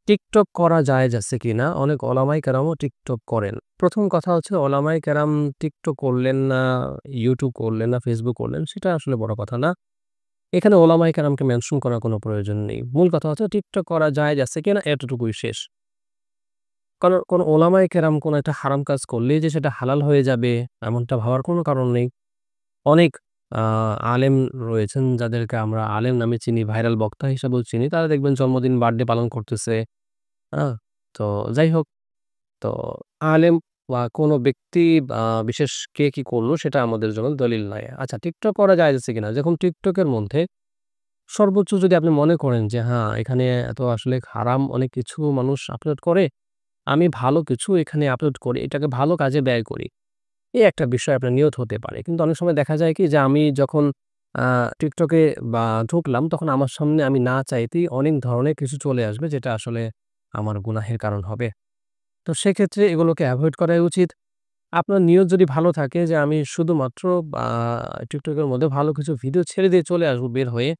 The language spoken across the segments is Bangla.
টিকটক করা জায়েজ আছে কিনা? অনেক ওলামায়ে কেরামও টিকটক করেন। ১ম কথা হচ্ছে ওলামায়ে কেরাম টিকটক করলেন না, YouTube করলেন না, Facebook করলেন সেটা আসলে বড় কথা না। এখানে ওলামায়ে কেরামকে মেনশন করার কোনো প্রয়োজন নেই। মূল কথা হচ্ছে টিকটক করা জায়েজ আছে কিনা এতটুকুই শেষ। কারণ কোন ওলামায়ে কেরাম কোন একটা হারাম কাজ করলেই যে সেটা হালাল হয়ে যাবে এমনটা ভাবার কোনো কারণ নেই। অনেক আ আলেম রয়েছেন যাদেরকে আমরা আলেম নামে চিনি, ভাইরাল বক্তা হিসেবেও চিনি। তারা দেখবেন জন্মদিন, বার্থডে পালন করতেছে। আ তো যাই হোক, তো আলেম বা কোনো ব্যক্তি আ বিশেষ কে কি করলো সেটা আমাদের জন্য দলিল নয়। আচ্ছা, টিকটক করা জায়েজ আছে কিনা? দেখুন, টিকটকের মধ্যে সর্বোচ্চ যদি আপনি মনে করেন যে হ্যাঁ, এখানে এত আসলে হারাম অনেক কিছু মানুষ আপলোড করে, আমি ভালো কিছু এখানে আপলোড করি, এটাকে ভালো কাজে ব্যয় করি। এই একটা বিষয় আপনার নিয়ত হতে পারে। কিন্তু অনেক সময় দেখা যায় কি যে আমি যখন আ টিকটকে বা ঢুকলাম তখন আমার সামনে আমি না চাইতেই অনেক ধরনের কিছু চলে আসবে যেটা আসলে আমার গুনাহের কারণ হবে। তো সেক্ষেত্রে এগুলোকে এভয়েড করাই উচিত। আপনার নিয়ত যদি ভালো থাকে যে আমি শুধুমাত্র আ টিকটকের মধ্যে ভালো কিছু ভিডিও ছেড়ে দিয়ে চলে আসবো বের হয়ে,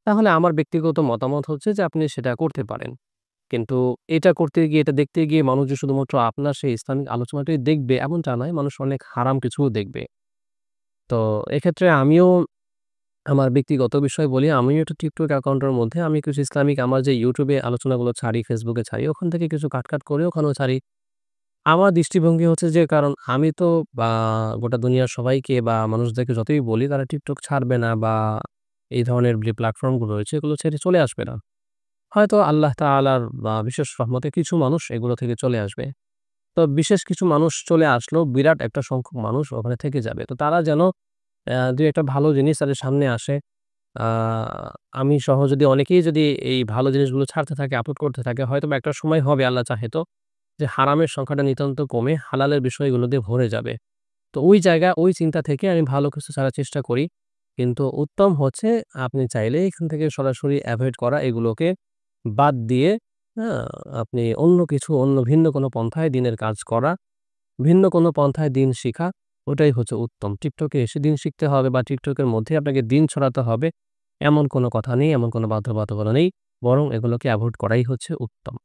তাহলে আমার ব্যক্তিগত মতামত হচ্ছে যে আপনি সেটা করতে পারেন। কিন্তু এটা করতে গিয়ে, এটা দেখতে গিয়ে মানুষ যে শুধুমাত্র আপনার সেই ইসলামিক আলোচনাটাই দেখবে এমনটা নয়। মানুষ অনেক হারাম কিছুও দেখবে। তো এক্ষেত্রে আমিও আমার ব্যক্তিগত বিষয় বলি, আমিও একটা টিকটক অ্যাকাউন্টের মধ্যে আমি কিছু ইসলামিক আমার যে YouTube এ আলোচনাগুলো ছাড়ি, Facebook এ ছাড়ি, ওখান থেকে কিছু কাট করে ওখানেও ছাড়ি। আমার দৃষ্টিভঙ্গি হচ্ছে যে কারণ আমি তো বা গোটা দুনিয়ার সবাইকে বা মানুষদেরকে যতই বলি তারা টিকটক ছাড়বে না বা এই ধরনের যে প্ল্যাটফর্মগুলো রয়েছে এগুলো ছেড়ে চলে আসবে না। হয়তো আল্লাহ তাআলার বা বিশেষ রহমতে কিছু মানুষ এগুলো থেকে চলে আসবে। তো বিশেষ কিছু মানুষ চলে আসলেও বিরাট একটা সংখ্যক মানুষ ওখানে থেকে যাবে। তো তারা যেন ২ একটা ভালো জিনিস তাদের সামনে আসে। আ আমি সহ যদি অনেকেই যদি এই ভালো জিনিসগুলো ছাড়তে থাকে, আপলোড করতে থাকে, হয়তোবা একটা সময় হবে আল্লাহ চাহে তো যে হারামের সংখ্যাটা নিতান্ত কমে হালালের বিষয়গুলো দিয়ে ভরে যাবে। তো ওই জায়গা, ওই চিন্তা থেকে আমি ভালো কিছু ছাড়ার চেষ্টা করি। কিন্তু উত্তম হচ্ছে আপনি চাইলে এখান থেকে সরাসরি এভয়েড করা, এগুলোকে বাদ দিয়ে, হ্যাঁ? আপনি অন্য কিছু, অন্য ভিন্ন কোনো পন্থায় দিনের কাজ করা, ভিন্ন কোনো পন্থায় দিন শিখা, ওটাই হচ্ছে উত্তম। টিকটকে এসে দিন শিখতে হবে বা টিকটকের মধ্যে আপনাকে দিন ছড়াতে হবে, এমন কোনো কথা নেই, এমন কোনো বাধ্যবাধকতা নেই। বরং এগুলোকে এভয়েড করাই হচ্ছে উত্তম।